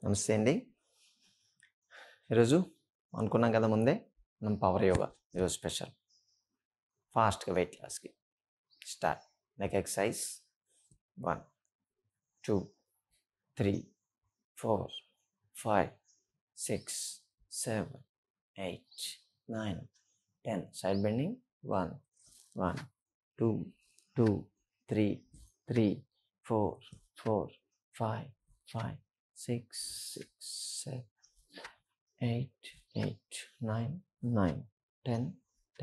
నమస్తే అండి. ఈరోజు అనుకున్నాం కదా ముందే మనం పవర్ యోగా ఈరోజు స్పెషల్ ఫాస్ట్గా వెయిట్ లాస్కి start. Neck exercise 1 2 3 4 5 6 7 8 9 10. Side bending 1 1 2 2 3 3 4 4 5 5 6 6 7 8 8 9 9 10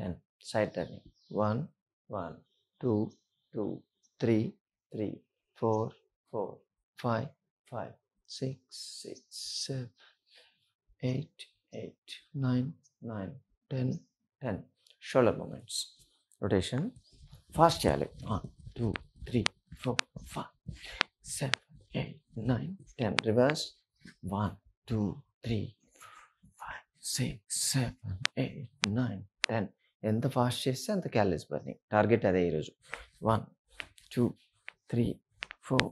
10. Side turning 1 1 2 2 3 3 4 4 5 5 6 6 7 8 8 9 9 10 10. Shoulder movements. Rotation. Fast చేయాలి. 1 2 3 4 5 7 8 9 10. Reverse. 1 2 3 5 6 7 8 9 10. ఎంత ఫాస్ట్ చేస్తే అంత క్యాలరీస్ బర్నింగ్. టార్గెట్ అదే ఈరోజు. 1 2 3 4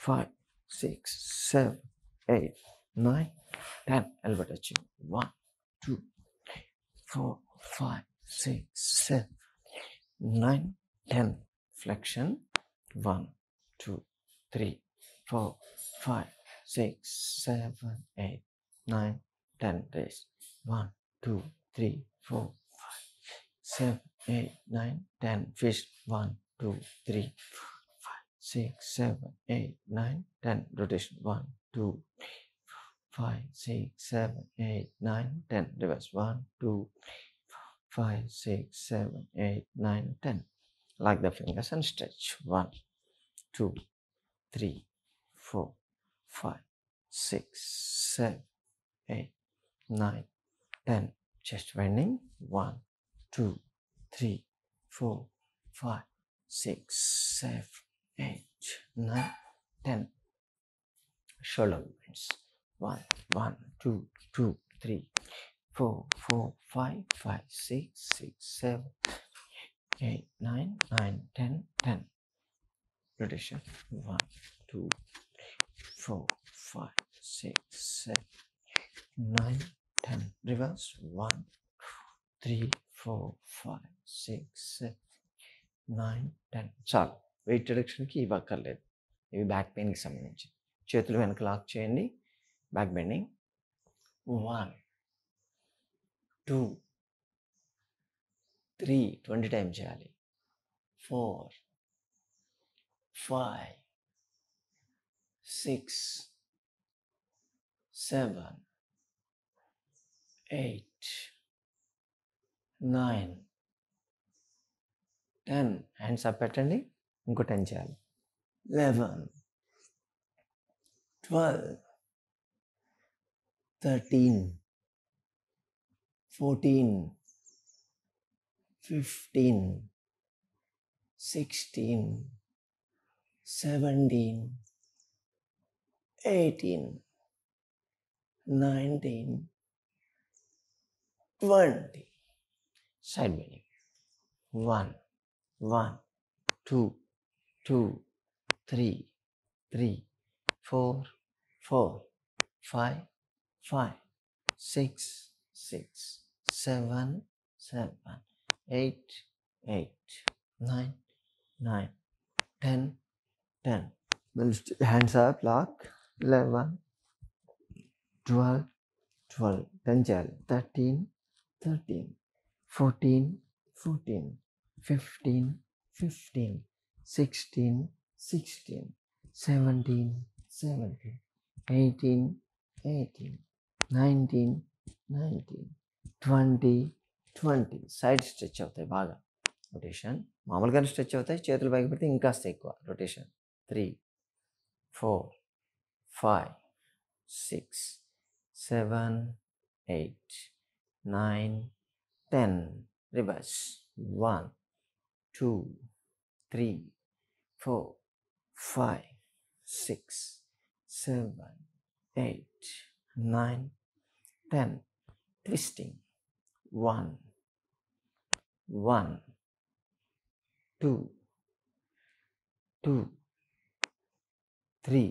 5 6 7 8 9 10. Elbow touch. 1 2 4 5 6 7 9 10. Flexion. 1 2 3 4 5 6 7 8 9 10. Raise. 1 2 3 4 5 7 8 9 10. Fish. 1 2 3 5 6 7 8 9 10. Rotation. 1 2 5 6 7 8 9 10. Reverse. 1 2 5 6 7 8 9 10. Like the fingers and stretch. 1 2 3 4 5 6 7 8 9 10. Chest bending. 1 2 3 4 5 6 7 8 9 10. Shoulder movements. 1 1 2 2 3 4 4 5 5 6 6 7 8 9 9 10 10. Rotation. 1 2 4 5 6 7 9 10. Reverse. 1 3 4 5 6 7 9 10. చాలు. Wait రిడక్షన్కి ఇవి అక్కర్లేదు. ఇవి బ్యాక్ పెయిన్కి సంబంధించి. చేతులు వెనక లాక్ చేయండి. Back bending. 1 2 3 20 టైమ్స్ చేయాలి. 4 5 6 7 8 9 10. హ్యాండ్స్ అప్ పెట్టండి. ఇంకో 10 చేయాలి. 11 12 13 14 15 16 17 18 19 20. Side bending. 1 1 2 2 3 3 4 4 5 5 6 6 7 7 8 8 9 9 10 10. Hands up, lock. 11 12 12. 10 చేయాలి. 13 13 14 14 15 15 16 16 17 17 18 18 19 19 20 20. సైడ్ స్ట్రెచ్ అవుతాయి బాగా. రొటేషన్. మామూలుగానే స్ట్రెచ్ అవుతాయి. చేతులు పైకి పెడితే ఇంకాస్త ఎక్కువ. Rotation. 3 4 5 6 7 8 9 10. Reverse. 1 2 3 4 5 6 7 8 9 10. Twisting. 1 1 2 2 3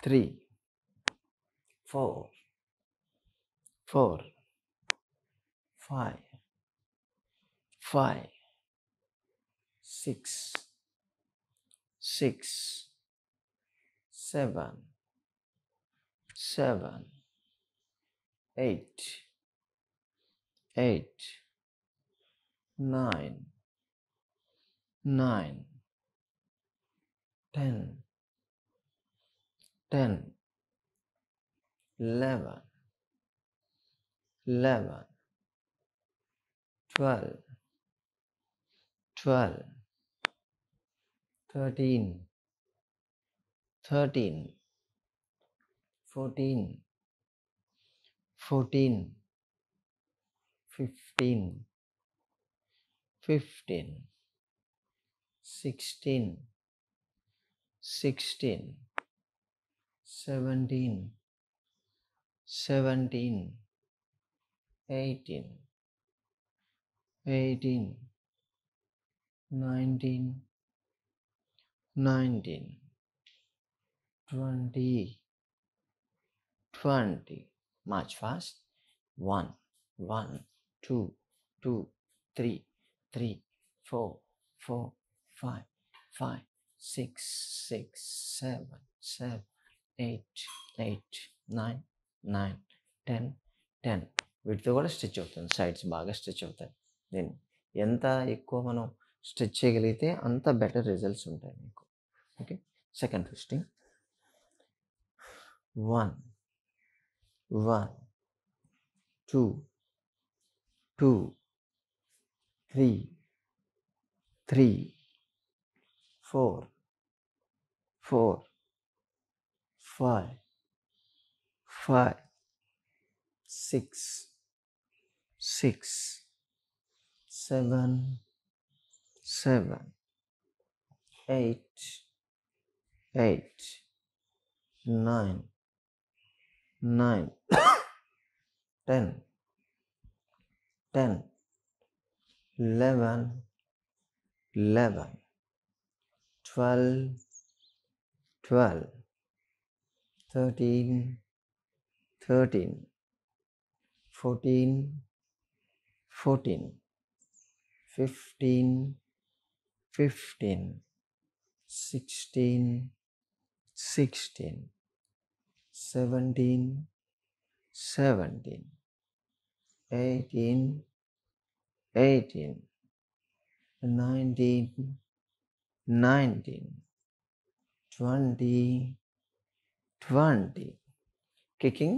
3 4 4 5 5 6 6 7 7 8 8 9 9 10 10 11 11 12 12 13 13 14 14 15 15 16 16 17 17 18 18 19 19 20 20 March fast. 1 1 2 2 3 3 4 4 5 5 6 6 7 7 8 8 9 9 10 10 వీటితో కూడా స్టిచ్ అవుతుంది. సైడ్స్ బాగా స్టిచ్ అవుతాయి. నేను ఎంత ఎక్కువ మనం స్టిచ్ చేయగలిగితే అంత బెటర్ రిజల్ట్స్ ఉంటాయి మీకు. Okay, second twisting. 1 1 2 2 3 3 4 4 5 5 6 6 7 7 8 8 9 9 10 10 11 11 12 12 13 13 14 14 15 15 16 16 17 17 18 18 19 19 20 20 Kicking.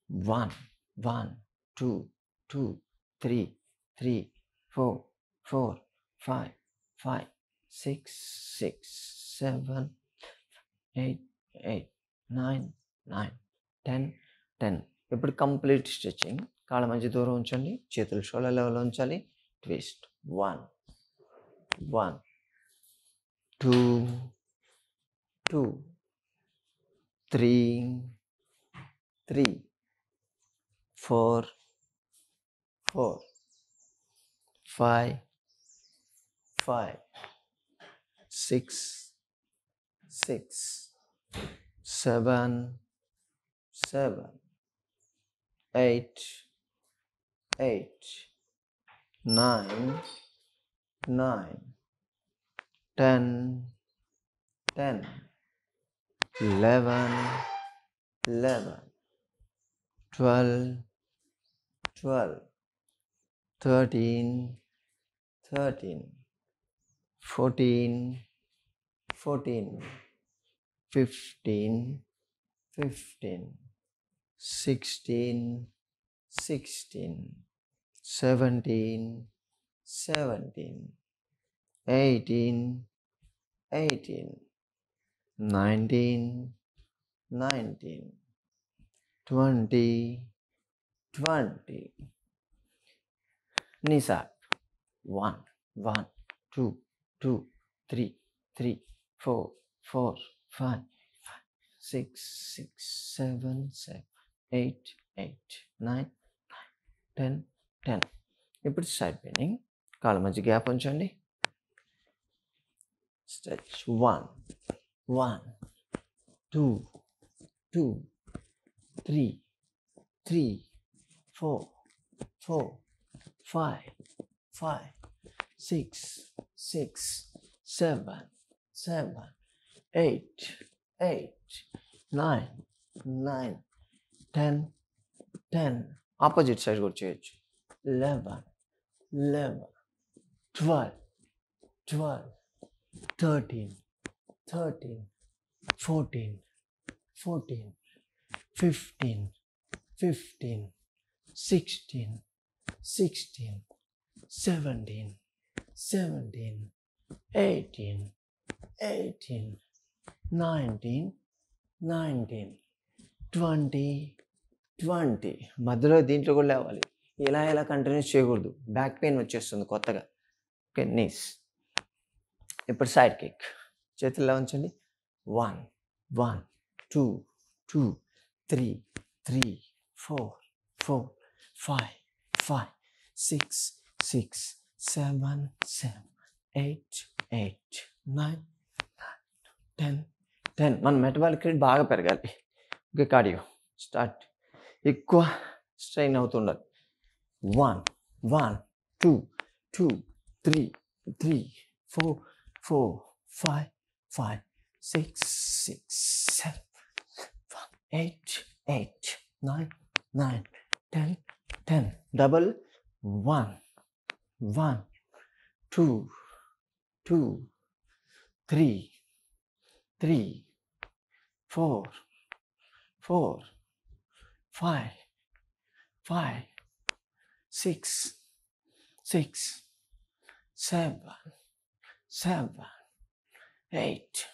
1 1 2 2 3 3 4 4 5 5 6 6 7 8 8 9 9 10 10 ఇప్పుడు కంప్లీట్ స్ట్రెచింగ్. కాళ్ళ మధ్య దూరం ఉంచండి, చేతులు షోల్డర్ లెవెల్ ఉంచాలి. ట్విస్ట్. 1 1 2 2 3 3 4 4 5 5 6 6 7 7 8 8 9 9 10 10 11 11 12 12 13 13 14 14 15 15 16 16 17 17 18 18 19 19 20 20 Knees up. 1 1 2 2 3 3 4 4 5 6 6 7 7 8 8 9 10 10 ఇప్పుడు సైడ్ బెండింగ్. కాళ్ళ మధ్య గ్యాప్ ఉంచండి. Stretch. 1 1 2 2 3, 3, 4, 4, 5, 5, 6, 6, 7, 7, 8, 8, 9, 9, 10, 10. Opposite side go change. 11, 11, 12, 12, 13, 13, 14, 14, 15, 15, 16, 16, 17, 17, 18, 18, 19, 19, 20, 20. మధ్యలో దీంట్లో కూడా లేవాలి. ఇలా కంటిన్యూస్ చేయకూడదు, బ్యాక్ పెయిన్ వచ్చేస్తుంది కొత్తగా. Okay, knees. ఇప్పుడు సైడ్ కిక్, చేతుల్లో ఉంచండి. 1, 1, 2, 2, 3, 3, 4, 4, 5, 5, 6, 6, 7, 7, 8, 8, 9, 10, 10. మన మెటబాలిక్ రేట్ బాగా పెరగాలి. Okay, cardio start. ఎక్కువ strain అవుతుండాలి. 1, 1, 2, 2, 3, 3, 4, 4, 5, 5, 6, 6, 7, 8, 8, 9, 9, 10, 10. Double. 1, 1, 2, 2, 3, 3, 4, 4, 5, 5, 6, 6, 7, 7, 8,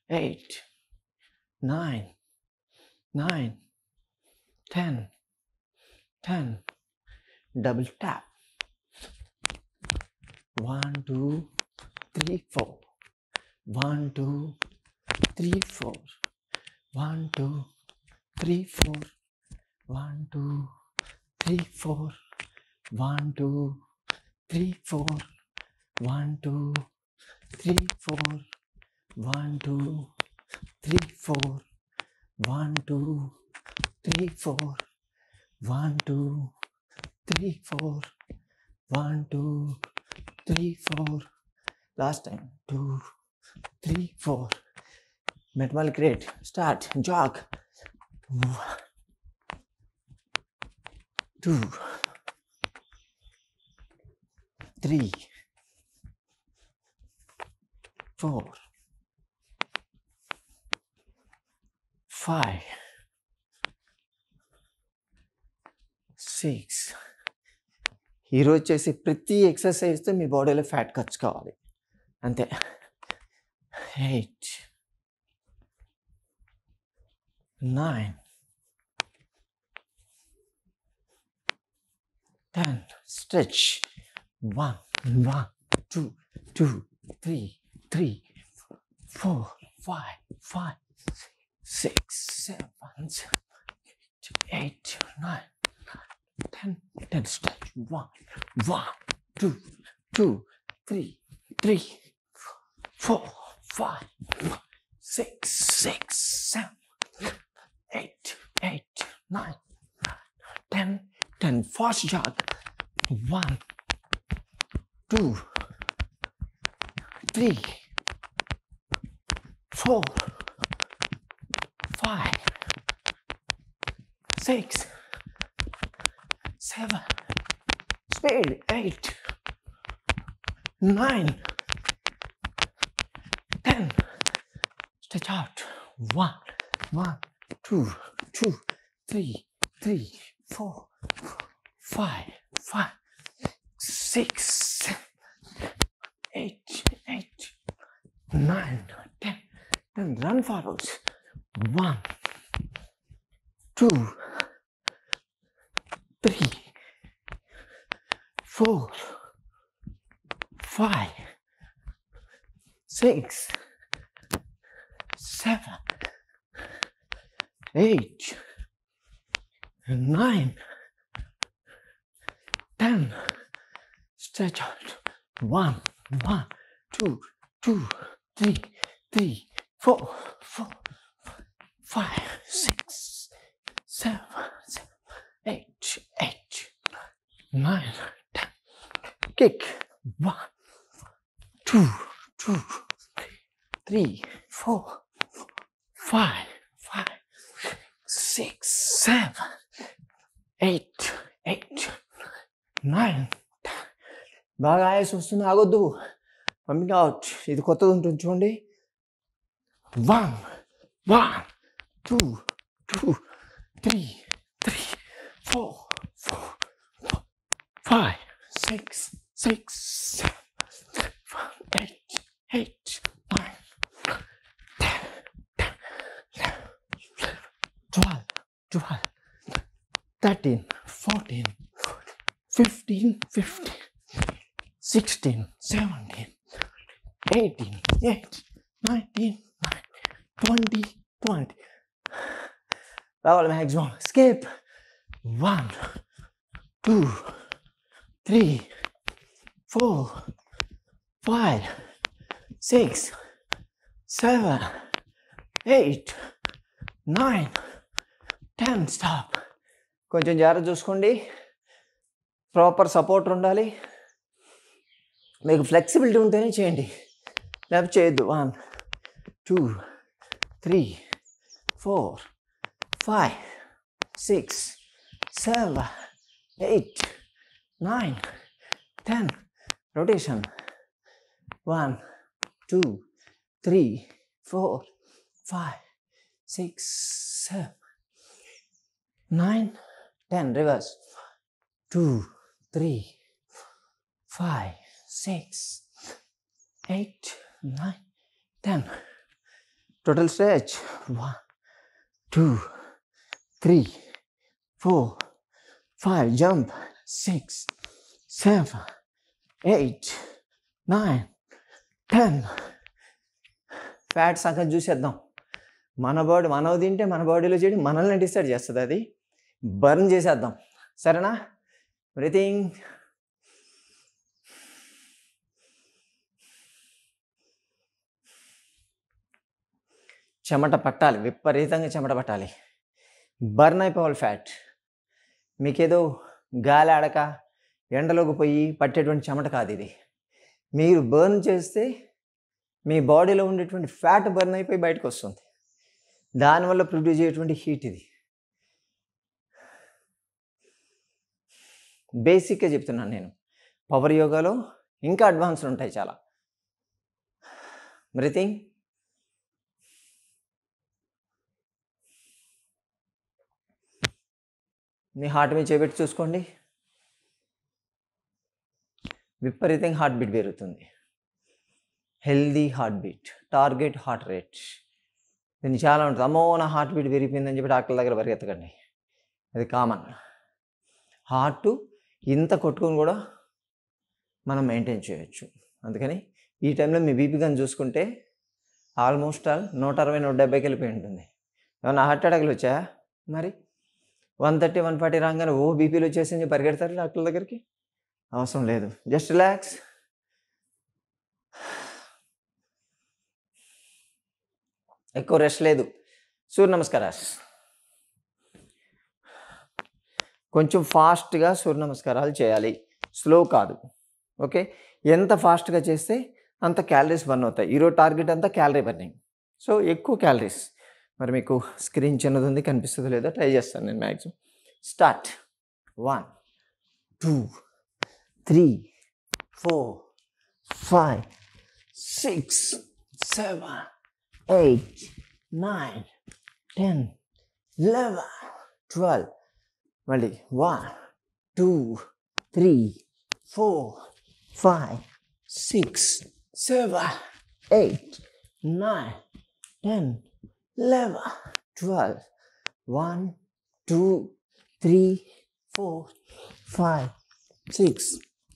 8, 9, 9, 10, 10. Double tap. 1, 2, 3, 4. 1, 2, 3, 4. 1, 2, 3, 4. 1, 2, 3, 4. 1, 2, 3, 4. 1, 2, 3, 4. 1, 2, 3, 4. 1, 2, 3, 4. 1, 2, 3, 4. 1, 2, 3, 4. Last time. 2, 3, 4. Metabolic rate. Start. Jog. 2, 3, 4, 5, 6. ఈరోజు చేసి ప్రతి ఎక్సర్సైజ్తో మీ బాడీలో ఫ్యాట్ ఖర్చు కావాలి అంతే. 8, 9, 10. Stretch. 1, 1, 2, 2, 3, 3, 4, 5, 5, 6, 7, 8, 9, 10, 10. Stretch. 1, 1, 2, 2, 3, 3, 4, 5, 6, 6, 7, 8, 8, 9, 10, 10. Fast jog. 1, 2, 3, 4, 5, 6, 7. Speed. 8, 9, 10. Stretch out. 1, 1, 2, 2, 3, 3, 4, 5, 5, 6, 7, 8, 8, 9, 10. Then run forwards. 1, 2, 3, 4, 5, 6, 7, 8, 9, 10. Stretch out. 1, 1, 2, 2, 3, 3, 4, 4, 5, 6, 7, 8, 9, 10. Kick. 1, 2, 3, 4, 5, 6, 7, 8, 9. బాగా ఆయాసం వస్తుంది, ఆగొద్దు. Pumping out. ఇది కొత్తది ఉంటుంది చూడండి. 1, 2, 3, 4, 5, 6, 7, 8, 9, 10, 12, 13, 14, 15, 16, 17, 18, 19, 20. రావాలి మ్యాక్సిమం. స్కేప్. 1, 2, 3, 4, 5, 6, 7, 8, 9, 10. స్టాప్. కొంచెం జాగ్రత్త చూసుకోండి. ప్రాపర్ సపోర్ట్ ఉండాలి. మీకు ఫ్లెక్సిబిలిటీ ఉంటేనే చేయండి, లేకపోతే చేయొద్దు. 1, 2, 3, 4, 5, 6, 7, 8, 9, 10. Rotation. 1, 2, 3, 4, 5, 6, 7, 9, 10. Reverse. 2, 3, 5, 6, 8, 9, 10. Total stretch. 1, 2, 3, 4, 5. Jump. 6, 7, 8, 9, 10. Fat సంగతి చూసేద్దాం. మన బాడీ మనవి తింటే మన బాడీలో చేయడం మనల్ని డిసైడ్ చేస్తుంది. అది బర్న్ చేసేద్దాం. సరేనా? బ్రీతింగ్. చెమట పట్టాలి, విపరీతంగా చెమట పట్టాలి. బర్న్ అయిపోవాలి ఫ్యాట్. మీకేదో గాలి ఆడక ఎండలోకి పోయి పట్టేటువంటి చెమట కాదు ఇది. మీరు బర్న్ చేస్తే మీ బాడీలో ఉండేటువంటి ఫ్యాట్ బర్న్ అయిపోయి బయటకు వస్తుంది. దానివల్ల ప్రొడ్యూస్ అయ్యేటువంటి హీట్ ఇది. బేసిక్గా చెప్తున్నాను నేను. పవర్ యోగాలో ఇంకా అడ్వాన్స్డ్ ఉంటాయి చాలా. బ్రీతింగ్. మీ హార్ట్ మీద చేపెట్టి చూసుకోండి. విపరీతంగా హార్ట్ బీట్ పెరుగుతుంది. Healthy heart beat, target heart rate. దీన్ని చాలా ఉంటుంది. అమ్మో నా హార్ట్ బీట్ పెరిగిపోయిందని చెప్పి డాక్టర్ దగ్గర పరిగెత్తకండి. అది కామన్. హార్ట్ ఇంత కొట్టుకొని కూడా మనం మెయింటైన్ చేయొచ్చు. అందుకని ఈ టైంలో మీ బీపీ కానీ చూసుకుంటే ఆల్మోస్ట్ 160, 170కి వెళ్ళిపోయి ఉంటుంది. ఏమన్నా హార్ట్ అటాక్లు వచ్చాయా? మరి 130, 140 రాగానే ఓ బీపీలు వచ్చేసి పరిగెడతారు డాక్టర్ దగ్గరికి. అవసరం లేదు. Just relax. ఎక్కువ రెస్ట్ లేదు. సూర్య నమస్కారాలు. కొంచెం ఫాస్ట్గా సూర్య నమస్కారాలు చేయాలి, స్లో కాదు. ఓకే? ఎంత ఫాస్ట్గా చేస్తే అంత క్యాలరీస్ బర్న్ అవుతాయి. ఈరోజు టార్గెట్ అంతా క్యాలరీ బర్నింగ్. సో ఎక్కువ క్యాలరీస్. మరి మీకు స్క్రీన్ చిన్నది ఉంది, కనిపిస్తుందో లేదో ట్రై చేస్తాను నేను మ్యాక్సిమం. స్టార్ట్. 1, 2, 3, 4, 5, 6, 7, 8, 9, 10, 11, 12. మళ్ళీ 1, 2, 3, 4, 5, 6, 7, 8, 9, 10, 11, 12. 1, 2, 3, 4, 5, 6,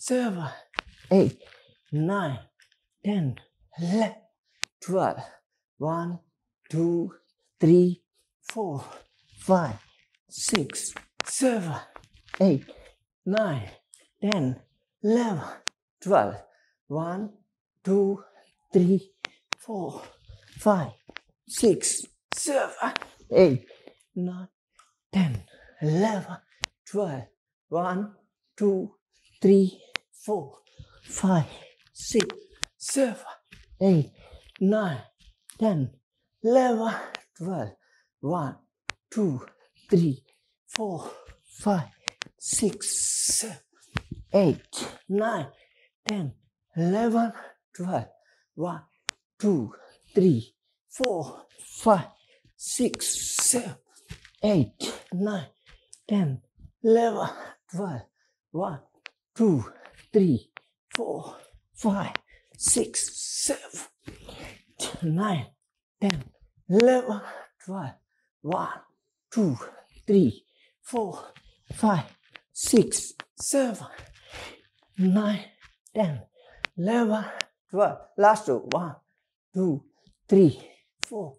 7, 8, 9, 10, 11, 12. 1, 2, 3, 4, 5, 6, 7, 8, 9, 10, 11, 12. 1, 2, 3, 4, 5, 6, 7, 8, 9, 10, 11, 12. 1, 2, 3, 4, 5, 6, 7, 8, 9, 10, 11, 12. 1, 2, 3, 4, 5, 6, 7, 8, 9, 10, 11, 12. 1, 2, 3, 4, 5, 6, 7, 8, 9, 10, 11, 12. 1, 2, 3, 4, 5, 6, 7, 9, 10, 11, 12. 1, 2, 3, 4, 5, 6, 7, 9, 10, 11, 12. Last two. 1, 2, 3, 4,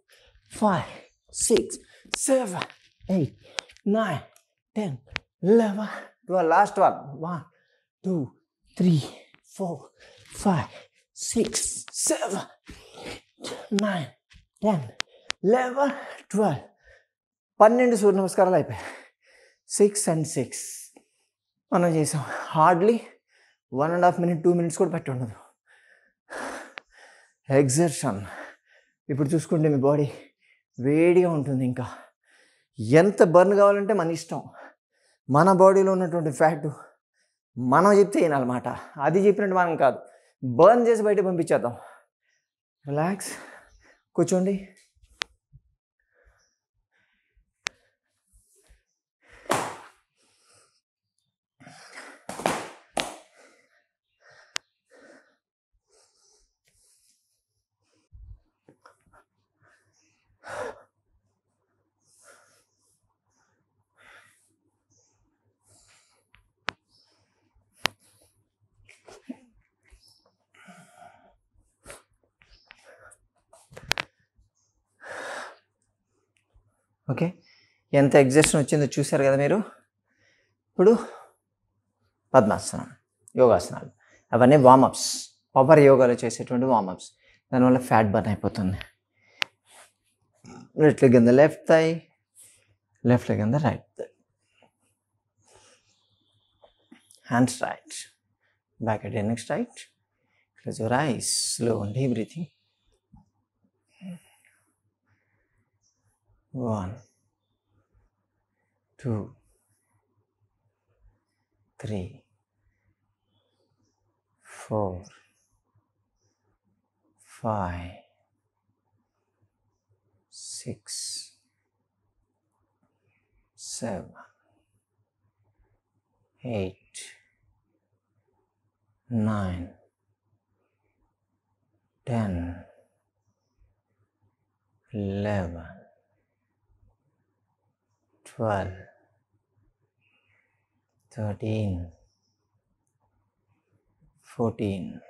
5, 6, 7, 8, 9, 10, 11, 12. Last one. 1, 2, 3, 4, 5, 6, 7, 9, 10, 11, 12. 12 సూర్య నమస్కారాలు అయిపోయాయి. 6 and 6 మనం చేసాం. హార్డ్లీ 1.5 minutes 2 minutes కూడా పెట్టి ఉండదు. ఎగ్జర్షన్. ఇప్పుడు చూసుకుంటే మీ బాడీ వేడిగా ఉంటుంది. ఇంకా ఎంత బర్న్ కావాలంటే మన ఇష్టం. మన బాడీలో ఉన్నటువంటి ఫ్యాట్ మనం చెప్తే వినాలన్నమాట. అది చెప్పినట్టు మనం కాదు. బర్న్ చేసి బయట పంపించేద్దాం. రిలాక్స్, కూర్చోండి. ఓకే, ఎంత ఎగ్జర్షన్ వచ్చిందో చూశారు కదా మీరు. ఇప్పుడు పద్మాసనం, యోగాసనాలు అవన్నీ వార్మప్స్. పవర్ యోగాలో చేసేటువంటి వార్మప్స్. దానివల్ల ఫ్యాట్ బర్న్ అయిపోతుంది. Right leg in the left thigh, left leg in the right thigh. Hands right, back at your neck straight. Close your eyes, slow and deep breathing. 1, 2, 3, 4, 5, 6, 7, 8, 9, 10, 11, 12, 13, 14,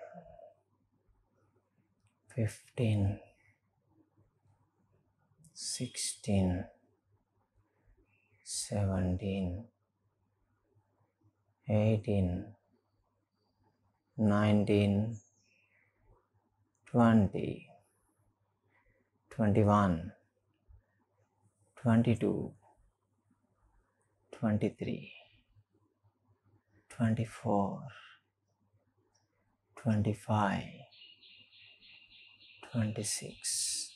15, 16, 17, 18, 19, 20, 21, 22, 23, 24, 25, 26,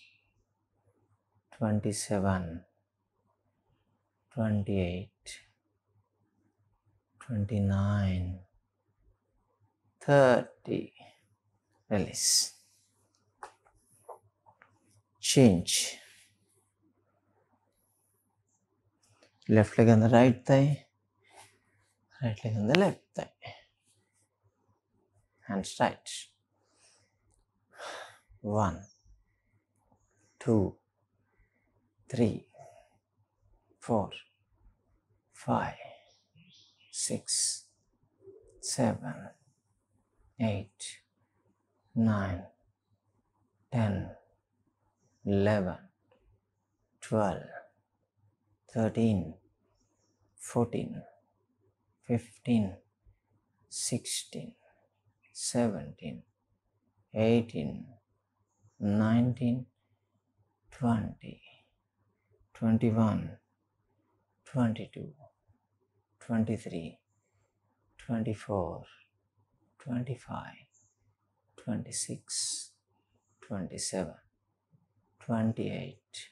27, 28, 29, 30. Release. Change. Left leg on the right thigh, right leg on the left thigh. Hands tight. 1, 2, 3, 4, 5, 6, 7, 8, 9, 10, 11, 12, 13, 14, 15, 16, 17, 18, 19, 20, 21, 22, 23, 24, 25, 26, 27, 28,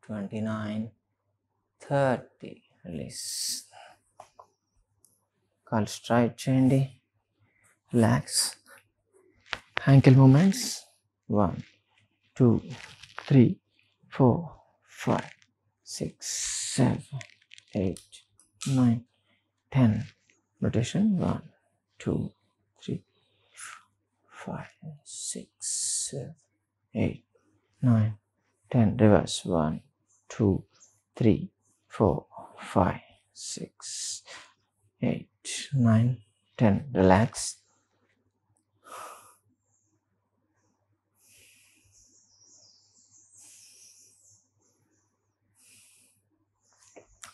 29, 30. Release. కాల్ straight చేయండి. Relax. Ankle movements. 1, 2, 3, 4, 5, 6, 7, 8, 9, 10. Rotation. 1, 2, 3, 5, 6, 7, 8, 9, 10. Reverse. 1, 2, 3, 4, 5, 6, 8, 9, 10. Relax.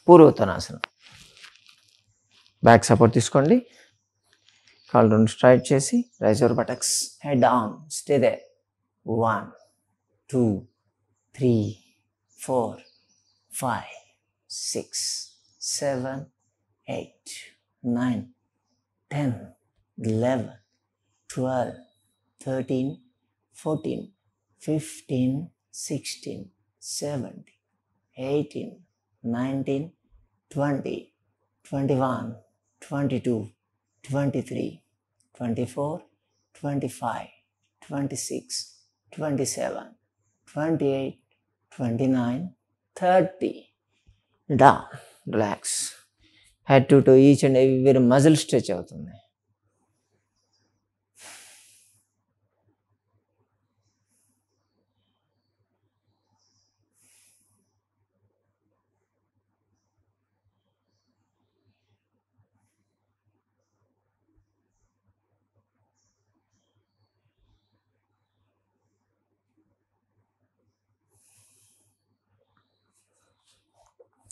పూర్వోత్తనాసనం. Back support తీసుకోండి. కాళ్ళు రెండు straight చేసి raise your buttocks. Head down. Stay there. 1, 2, 3, 4, 5, 6, 7, 8, 9, 10, 11, 12, 13, 14, 15, 16, 17, 18, 19, 20, 21, 22, 23, 24, 25, 26, 27, 28, 29, 30. Down. Relax. Head to toe, each and every muscle stretch అవుతుంది.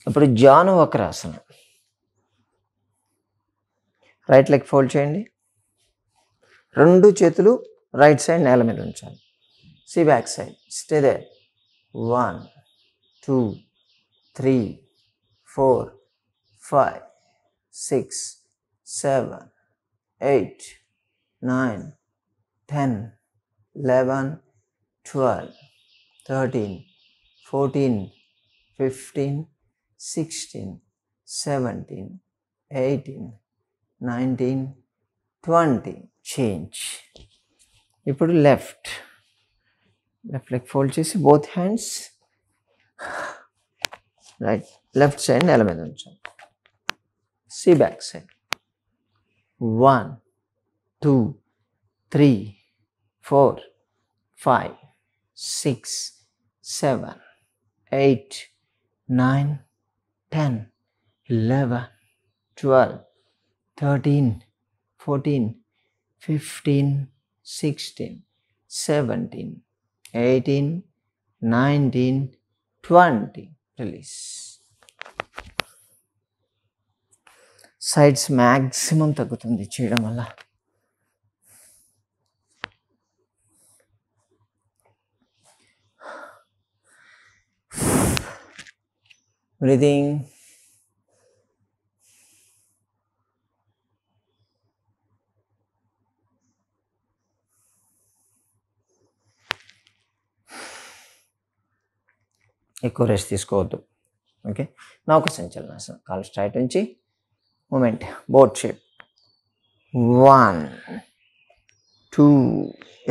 ఇప్పుడు జాను వక్రాసనం. రైట్ లెగ్ ఫోల్డ్ చేయండి. రెండు చేతులు రైట్ సైడ్ నేల మీద ఉంచాలి. See back side. Stay there. 1, 2, 3, 4, 5, 6, 7, 8, 9, 10, 11, 12, 13, 14, 15, 16, 17, 18, 19, 20. Change. ఇప్పుడు లెఫ్ట్ లెగ్ ఫోల్డ్ చేసి బోత్ హ్యాండ్స్ లెఫ్ట్ సైడ్ నేల మీద ఉంచాలి. See back side. 1, 2, 3, 4, 5, 6, 7, 8, 9, 10, 11, 12, 13, 14, 15, 16, 17, 18, 19, 20. Release. Sides maximum తగ్గుతుంది చేయడం వల్ల. బ్రీదింగ్. ఎక్కువ రెస్ట్ తీసుకోవద్దు. ఓకే. నౌక సంచలనాసనం. కాళ్ళు స్ట్రైట్ ఉంచి మూమెంట్ బోట్ షేప్. 1, 2.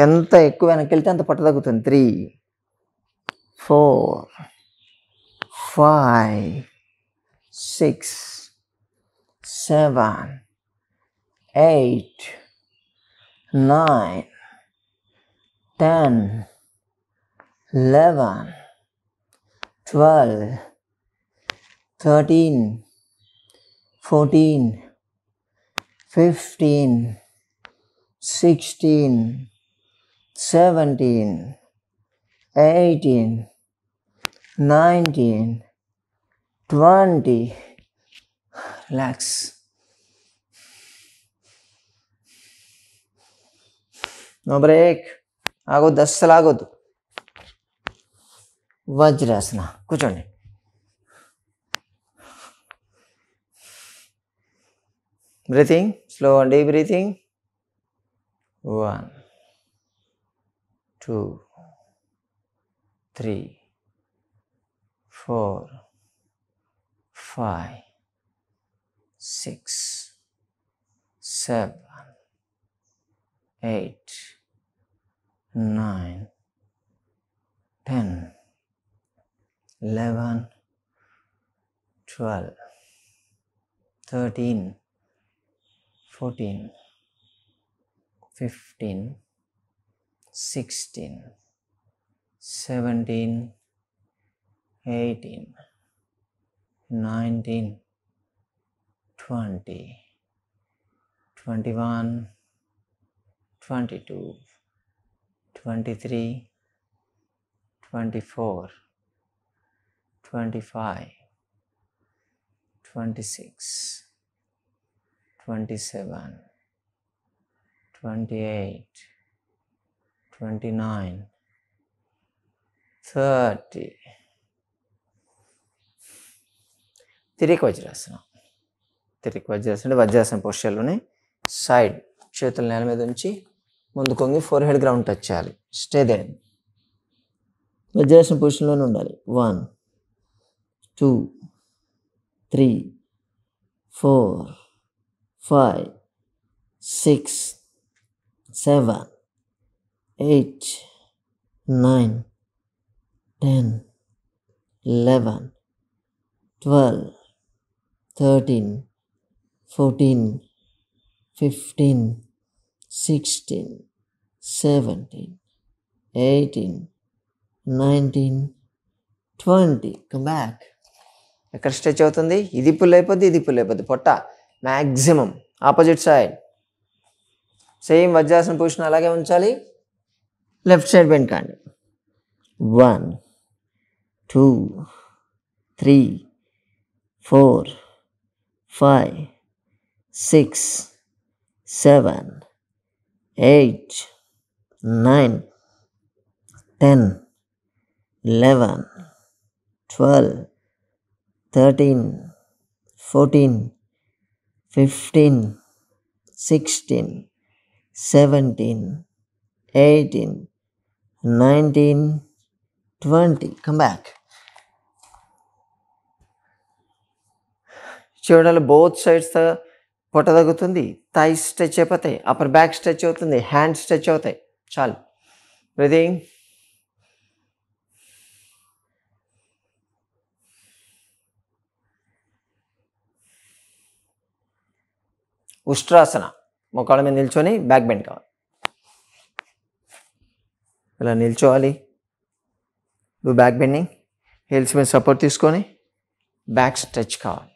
ఎంత ఎక్కువ వెనక్కి వెళ్తే అంత పట్టు తగ్గుతుంది. 3, 4, 5, 6, 7, 8, 9, 10, 11, 12, 13, 14, 15, 16, 17, 18, 19, 20. రిలాక్స్. No break. ఆగొద్దు, అస్సలు ఆగొద్దు. వజ్రాసన. కూర్చోండి. Breathing, slow and deep breathing. 1, 2, 3, 4, 5, 6, 7, 8, 9, 10, 11, 12, 13, 14, 15, 16, 17, 18, 19, 20, 21, 22, 23, 24, 25, 26, 27, 28, 29, 30. తిరిగి వజ్రాసనం. తిరిగి వజ్రాసనం వజ్రాసనం పొజిషన్లోనే సైడ్ చేతులు నేల మీద ఉంచి ముందు కొంగి ఫోర్ హెడ్ గ్రౌండ్ టచ్ చేయాలి. Stay there. వజ్రాసనం పొజిషన్లోనే ఉండాలి. 1, 2, 3, 4, 5, 6, 7, 8, 9, 10, 11, 12, 13, 14, 15, 16, 17, 18, 19, 20. Come back. ఎక్కడ స్ట్రెచ్ అవుతుంది? ఇది పుల్ అయిపోద్ది, ఇది పుల్ అయిపోద్ది. పొట్ట maximum opposite side. Same Vajrasana position అలాగే ఉంచాలి. లెఫ్ట్ సైడ్ బెండ్ కాండి. 1, 2, 3, 4, 5, 6, 7, 8, 9, 10, 11, 12, 13, 14, 15, 16, 17, 18, 19, 20. Come back. చూడాలి బోత్ సైడ్స్ పొట్ట తగ్గుతుంది. థైస్ స్ట్రెచ్ అయిపోతాయి. అప్పర్ బ్యాక్ స్ట్రెచ్ అవుతుంది. హ్యాండ్స్ స్ట్రెచ్ అవుతాయి. చాలు. బ్రీదింగ్. ఉష్ట్రాసన. మోకాళ్ళ మీద నిల్చొని బ్యాక్ బెండ్ కావాలి. ఇలా నిల్చోవాలి. నువ్వు బ్యాక్ బెండింగ్. హీల్స్ మీద సపోర్ట్ తీసుకొని బ్యాక్ స్ట్రెచ్ కావాలి.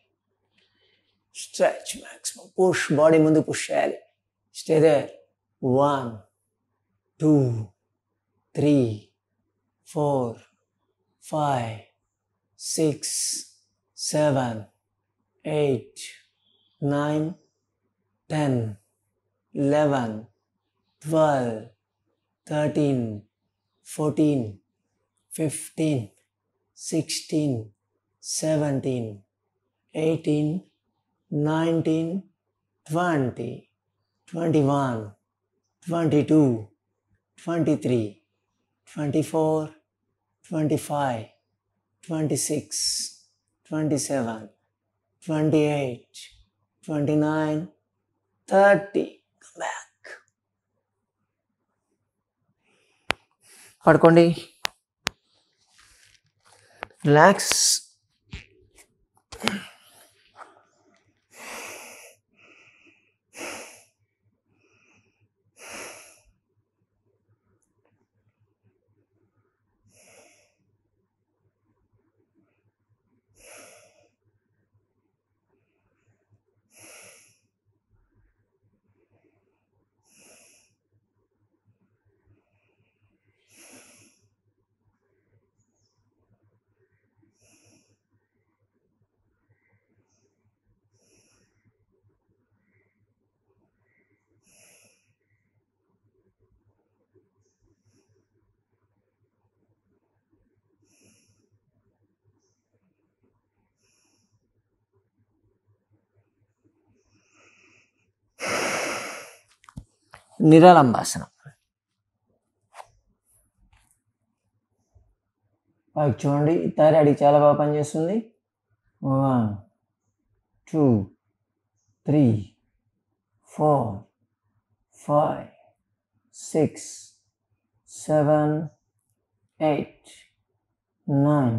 Stretch maximum. పుష్. బాడీ ముందు పుష్ చేయాలి. Stay there. 1, 2, 3, 4, 5, 6, 7, 8, 9, 10, 11, 12, 13, 14, 15, 16, 17, 18, 19, 20, 21, 22, 23, 24, 25, 26, 27, 28, 29, 30. Come back. పడుకోండి. రిలాక్స్. నిరాలంబాసనం. చూడండి థైరాయిడ్కి చాలా బాగా పనిచేస్తుంది. 1 2 3 4 5 6 7 8 9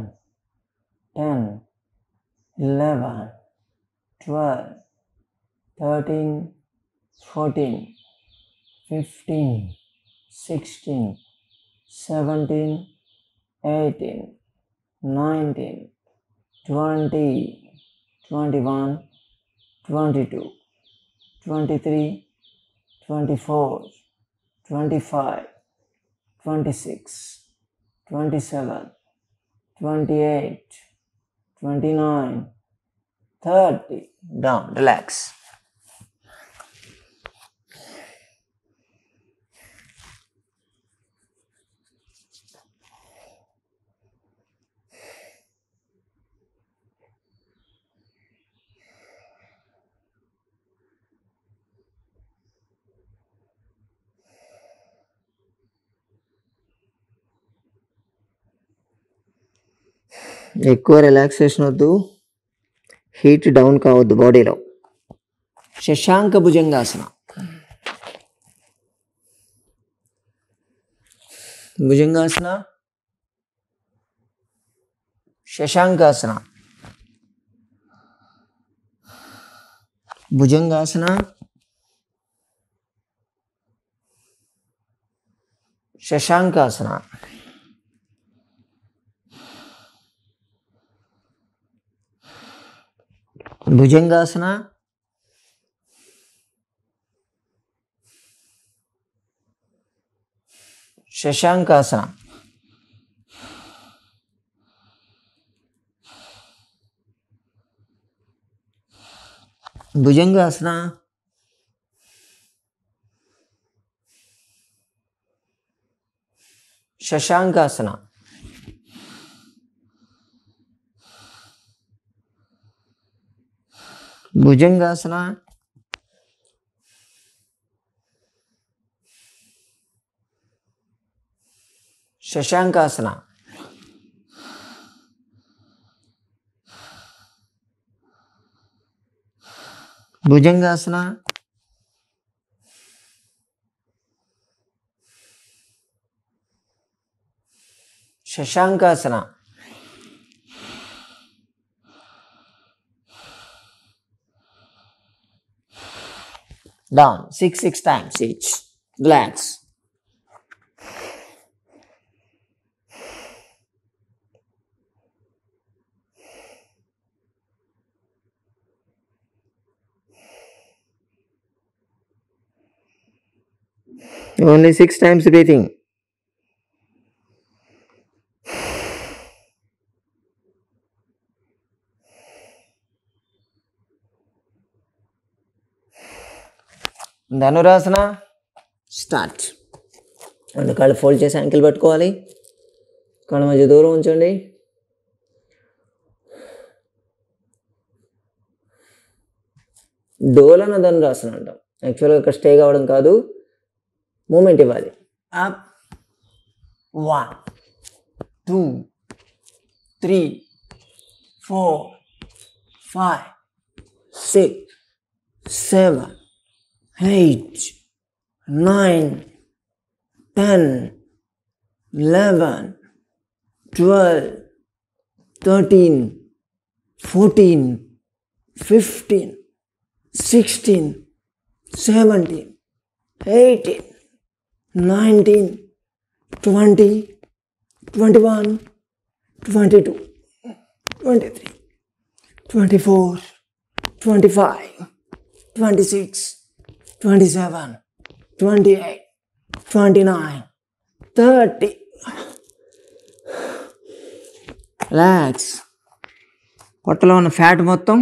10 11 12 13 14 15 16 17 18 19 20 21 22 23 24 25 26 27 28 29 30. Down, relax. ఎక్కువ రిలాక్సేషన్ వద్దు, హీట్ డౌన్ కావద్దు బాడీలో. శశాంక భుజంగాసన. భుజంగాసన, శశాంకాసన, భుజంగాసన, శశాంకాసన. భుజంగాసన, శశాంకాసన. భుజంగాసన, శశాంకాసన. భుజంగాసన, శశాంకాసన. భుజంగాసన, శశాంకాసన. Down 6 times each. Relax. Only 6 times breathing. ధనురాసన. స్టార్ట్. రెండు కాళ్ళు ఫోల్డ్ చేసి యాంకిల్ పట్టుకోవాలి. కాళ్ళ మధ్య దూరం ఉంచండి. డోలన ధనురాసన అంటాం. యాక్చువల్గా ఇక్కడ స్టే కావడం కాదు, మూమెంట్ ఇవ్వాలి. అప్ 1 2 3 4 5 6 7 8 9 10 11 12 13 14 15 16 17 18 19 20 21 22 23 24 25 26 27 28 29 30. రిలాక్స్. పొట్టలో ఉన్న ఫ్యాట్ మొత్తం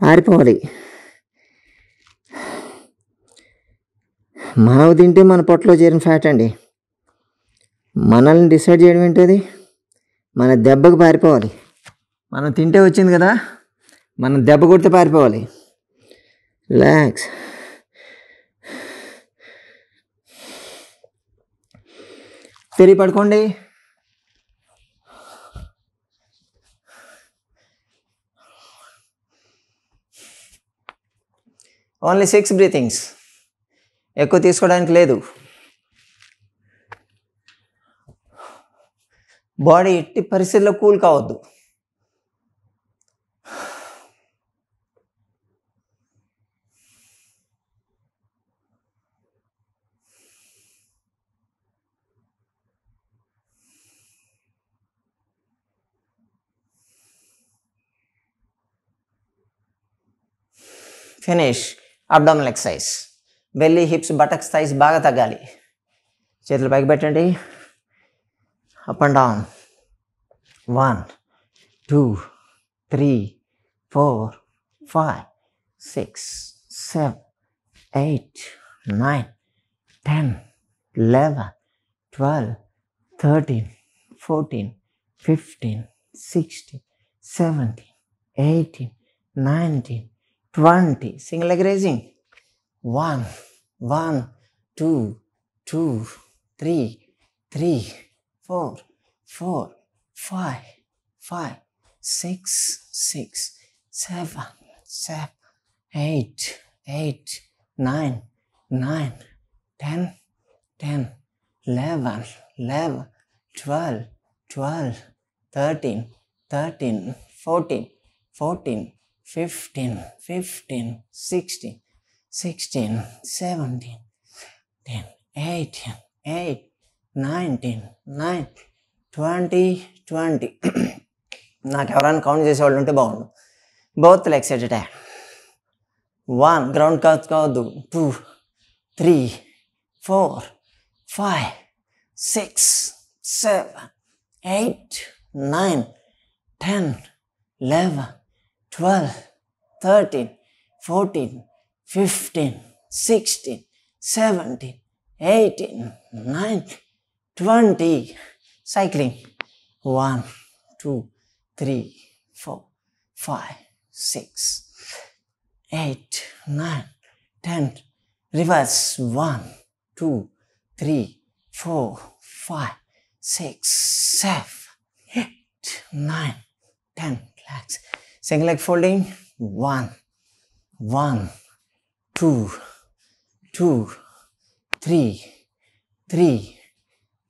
పారిపోవాలి. మనం తింటే మన పొట్టలో చేరిన ఫ్యాట్ అండి. మనల్ని డిసైడ్ చేయడం ఏంటది? మన దెబ్బకు పారిపోవాలి. మనం తింటే వచ్చింది కదా, మనం దెబ్బ కొడితే పారిపోవాలి. రిలాక్స్. తిరిగి పడుకోండి. ఓన్లీ 6 బ్రీతింగ్స్, ఎక్కువ తీసుకోవడానికి లేదు. బాడీ ఎట్టి పరిస్థితుల్లో కూల్ కావద్దు. Finish. Abdominal exercise. Belly, hips, buttocks, thighs బాగా తగ్గాలి. చేతులు పైకి పెట్టండి. Up and down. 1 2 3 4 5 6 7 8 9 10 11 12 13 14 15 16 17 18 19 20. Single leg raising. 1 1 2 2 3 3 4 4 5 5 6 6 7 7 8 8 9 9 10 10 11 11 12 12 13 13 14 14 15 15 16 16 17 10 18 8 19 9 20 20. నాకు ఎవరైనా కౌంట్ చేసేవాళ్ళు ఉంటే బాగుండు. Both legs at a time. 1 ground కావద్దు. 2 3 4 5 6 7 8 9 10 11 12 13 14 15 16 17 18 19 20. Cycling. 1 2 3 4 5 6 8 9 10. Reverse. 1 2 3 4 5 6 7 8 9 10. Relax. Single leg folding. 1 1 2 2 3 3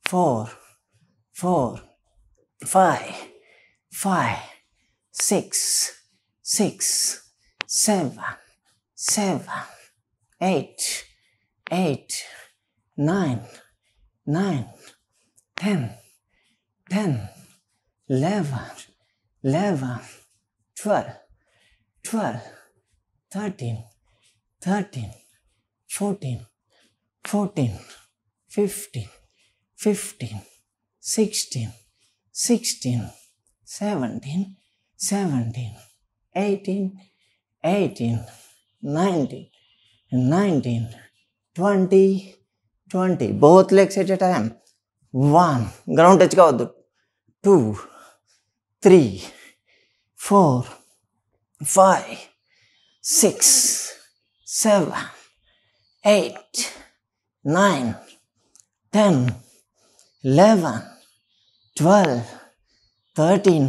4 4 5 5 6 6 7 7 8 8 9 9 10 10 11 11 12 12 13 13 14 14 15 15 16 16 17 17 18 18 19 19 20 20. Both legs at a time. 1 ground touch కావద్దు. 2 3 4 5 6 7 8 9 10 11 12 13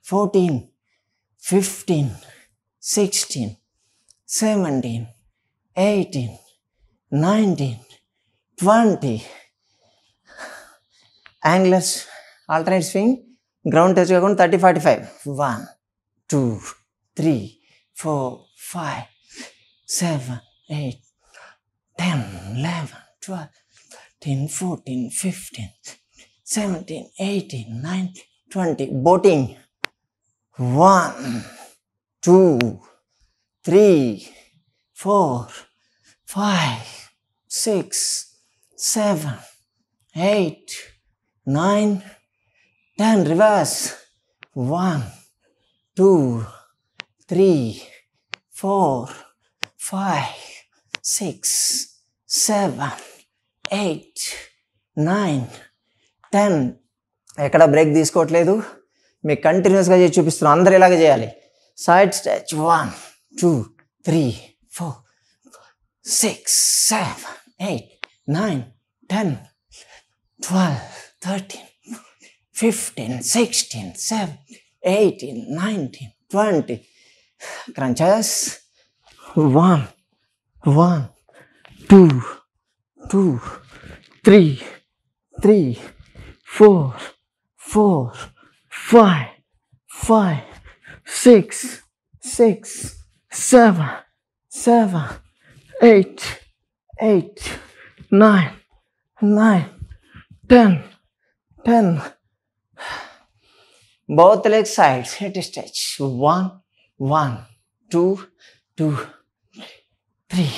14 15 16 17 18 19 20. Anglers alternate swing. Ground touch కాకుండా 30 45. 1 2 3 4 5 7 8 10 11 12 13 14 15 17 18 19 20. Boating. 1 2 3 4 5 6 7 8 9 10. Reverse. 1 2 3 4 5 6 7 8 9 10. ఎక్కడ break తీసుకోవట్లేదు, మీకు కంటిన్యూస్గా చేసి చూపిస్తున్నాం. అందరూ ఇలాగే చేయాలి. Side stretch. 1 2 3 4 6 7 8 9 10 12, 13, 15, 16, 17, 18, 19, 20. Crunches. 1, 1, 2, 2, 3, 3, 4, 4, 5, 5, 6, 6, 7, 7, 8, 8, 9, 9, 10, 10. Both leg sides, hit stretch. 1, 1, 2, 2, 3,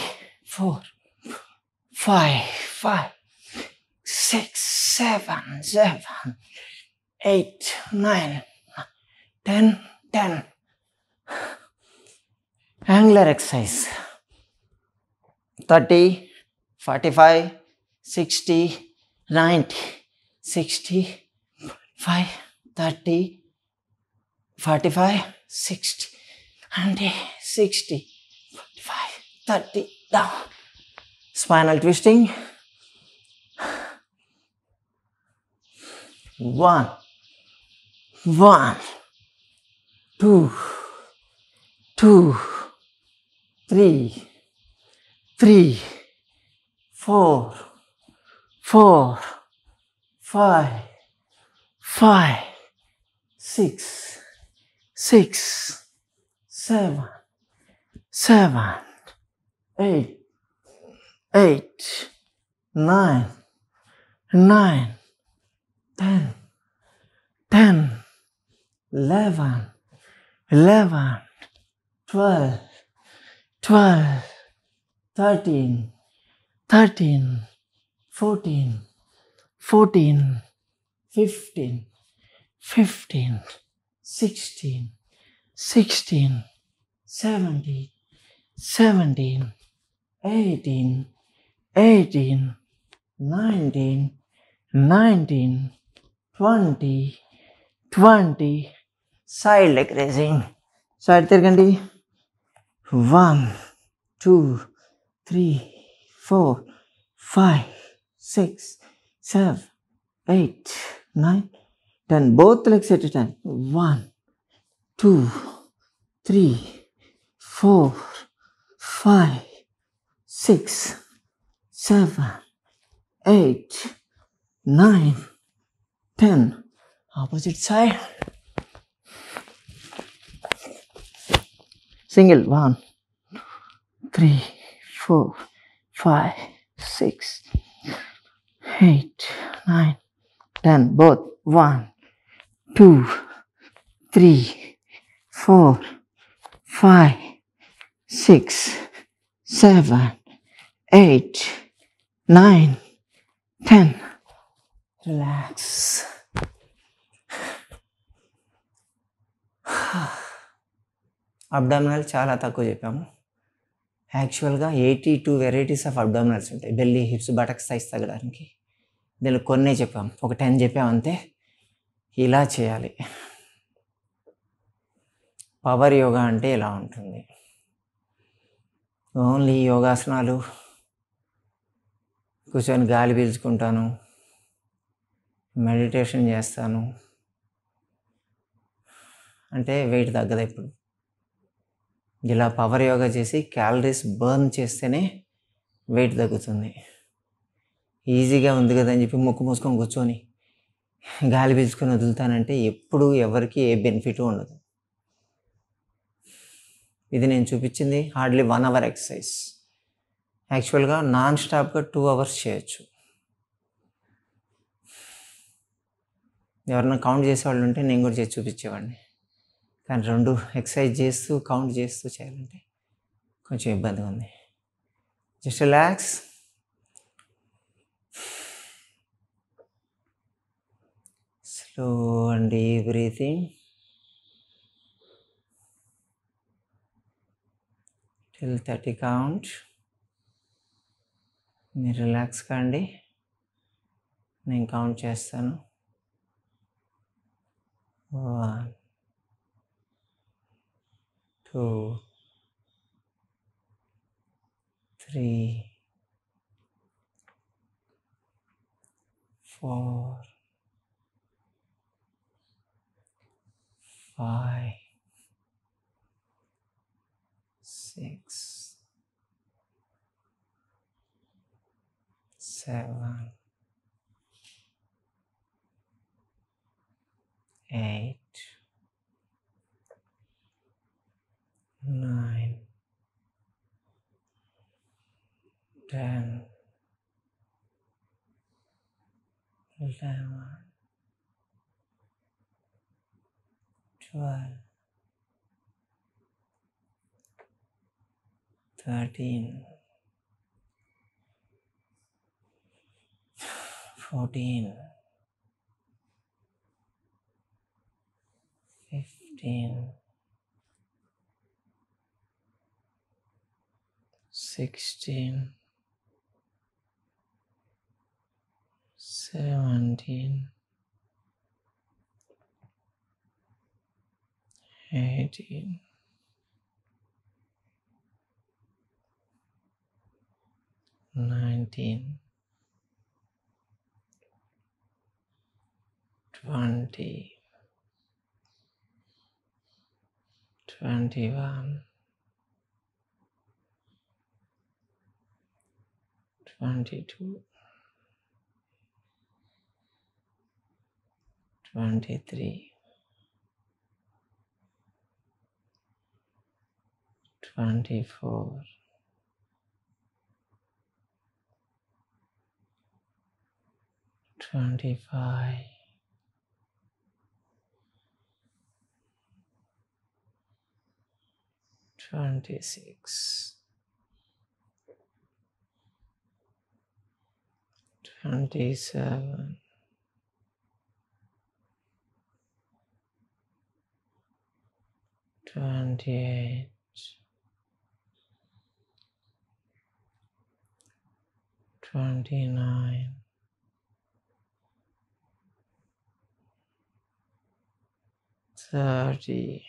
4, 5, 5, 6, 7, 7, 8, 9, 10, 10. Angular exercise. 30, 45, 60, 90, 60, 5, 30, 45, 60, 90, 60, 45, 30, down. Spinal twisting. 1, 1, 2, 2, 3, 3, 4, 4, 5, 5, 6, 6, 7, 7, 8, 8, 9, 9, 10, 10, 11, 11, 12, 12, 13, 13, 14, 14, 15, 15, 16, 16, 17, 17, 18, 18, 19, 19, 20, 20. Side leg raising. Side tirgandi. 1, 2, 3, 4, 5, 6, 7, 8, 9, 10. Both legs at a time. 1, 2, 3, 4, 5, 6, 7, 8, 9, 10. Opposite side. Single. 1, 3, 4, 5, 6, 8, 9, 10. Both. 1, 2, 3, 4, 5, 6, 7, 8, 9, 10. Relax. Abdominal చాలా తక్కువ చెప్పాము. యాక్చువల్గా 82 వెరైటీస్ ఆఫ్ అబ్డామినల్స్ ఉంటాయి. Belly, hips, buttocks size తగ్గడానికి. దీనిలో కొన్నే చెప్పాము. ఒక 10 చెప్పామంతే. ఇలా చేయాలి. పవర్ యోగా అంటే ఇలా ఉంటుంది. ఓన్లీ యోగాసనాలు, కూర్చొని గాలి పీల్చుకుంటాను, మెడిటేషన్ చేస్తాను అంటే వెయిట్ తగ్గదు. ఇప్పుడు ఇలా పవర్ యోగా చేసి క్యాలరీస్ బర్న్ చేస్తేనే వెయిట్ తగ్గుతుంది. ఈజీగా ఉంది కదా అని చెప్పి ముక్కు మూసుకొని కూర్చొని గాలి పీల్చుకొని వదులుతానంటే ఎప్పుడు ఎవరికి ఏ బెనిఫిట్ ఉండదు. ఇది నేను చూపించింది హార్డ్లీ 1 అవర్ ఎక్సర్సైజ్. యాక్చువల్గా నాన్ స్టాప్గా 2 అవర్స్ చేయొచ్చు. ఎవరన్నా కౌంట్ చేసేవాళ్ళు ఉంటే నేను కూడా చేసి చూపించేవాడిని. కానీ 2 ఎక్సర్సైజ్ చేస్తూ కౌంట్ చేస్తూ చేయాలంటే కొంచెం ఇబ్బందిగా ఉంది. Just relax. Slow and deep breathing till 30 count. మీరు రిలాక్స్ కాండి, నేను కౌంట్ చేస్తాను. 1, 2, 3, 4 5 6 7 8 9 10 11 12 13 14 15 16 17 18 19 20 21 22 23 24 25 26 27 28 29 30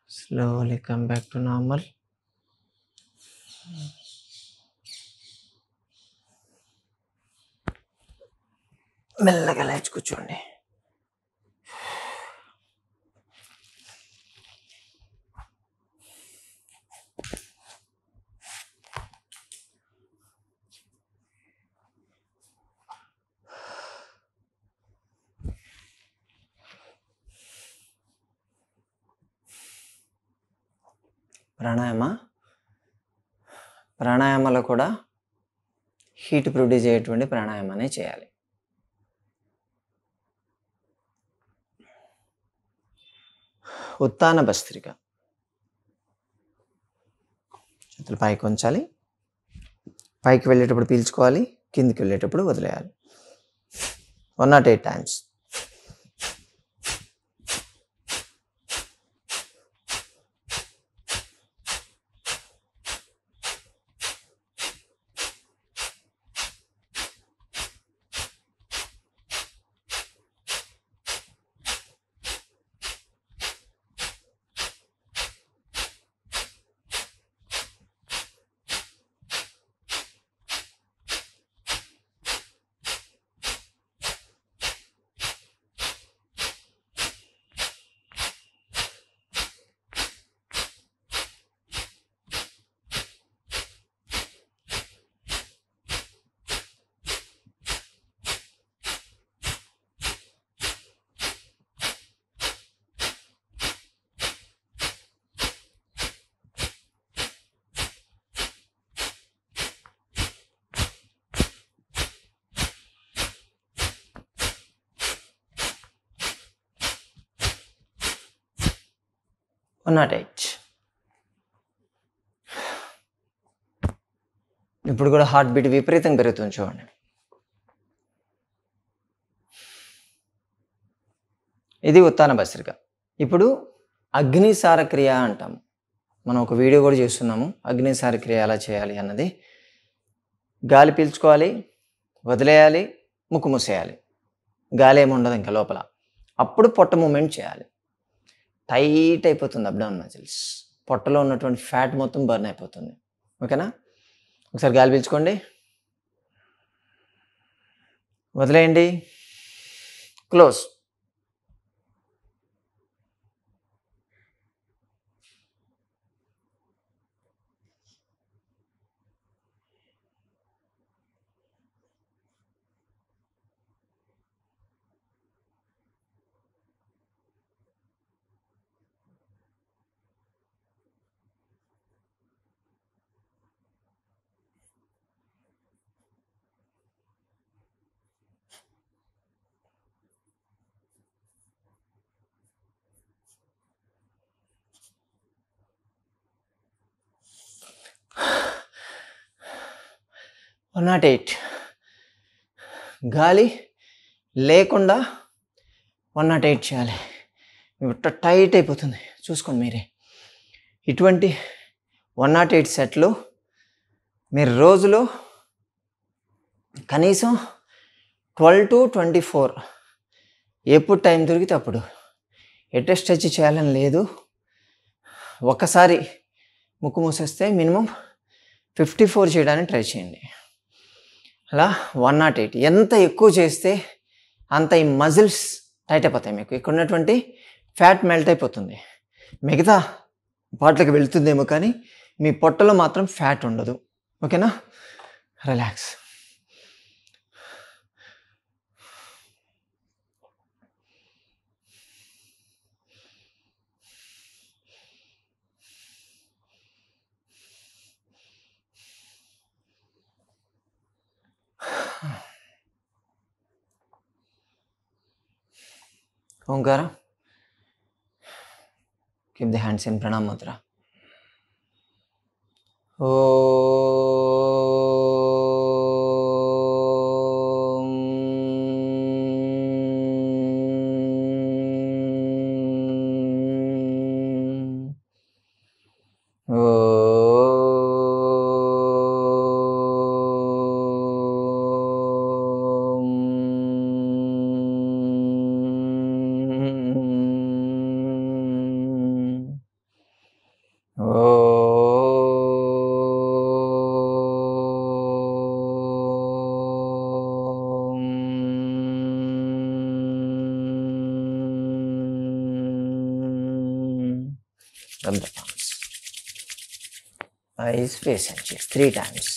slowly come back to normal. మెల్లగా లేచి కూర్చోండి. ప్రాణాయామాలో కూడా హీట్ ప్రొడ్యూస్ అయ్యేటువంటి ప్రాణాయామాన్ని చేయాలి. ఉత్తాన భస్త్రిక. చేతులు పైకి ఉంచాలి. పైకి వెళ్ళేటప్పుడు పీల్చుకోవాలి, కిందికి వెళ్ళేటప్పుడు వదిలేయాలి. 108 times. ఇప్పుడు కూడా హార్ట్ బీట్ విపరీతంగా పెరుగుతుంది చూడండి. ఇది ఉత్తాన భస్త్రిక. ఇప్పుడు అగ్నిసార క్రియ అంటాము. మనం ఒక వీడియో కూడా చేస్తున్నాము అగ్నిసార క్రియ ఎలా చేయాలి అన్నది. గాలి పీల్చుకోవాలి, వదిలేయాలి, ముక్కు మూసేయాలి. గాలి ఏమి ఉండదు ఇంకా లోపల. అప్పుడు పొట్ట మూమెంట్ చేయాలి. టైట్ అయిపోతుంది అబ్డామినల్ మజిల్స్. పొట్టలో ఉన్నటువంటి ఫ్యాట్ మొత్తం బర్న్ అయిపోతుంది. ఓకేనా? ఒకసారి గాలి పీల్చుకోండి, వదిలేయండి. క్లోజ్. One not eight. గాలి లేకుండా 108 చేయాలి. టైట్ అయిపోతుంది, చూసుకోండి మీరే. ఇటువంటి 108 సెట్లు మీరు రోజులో కనీసం 12 to 24 ఎప్పుడు టైం దొరికితే అప్పుడు ఎట్ట స్ట్రెచ్ చేయాలని లేదు. ఒకసారి ముక్కు మూసేస్తే మినిమం 54 చేయడానికి ట్రై చేయండి. అలా 108. ఎంత ఎక్కువ చేస్తే అంత ఈ మజిల్స్ టైట్ అయిపోతాయి. మీకు ఇక్కడ ఉన్నటువంటి ఫ్యాట్ మెల్ట్ అయిపోతుంది. మిగతా పార్ట్లకు వెళ్తుందేమో కానీ మీ పొట్టలో మాత్రం ఫ్యాట్ ఉండదు. ఓకేనా? Relax. Omkara. Keep the hands in pranam mudra. Rub the palms. Eyes, face and cheeks 3 times.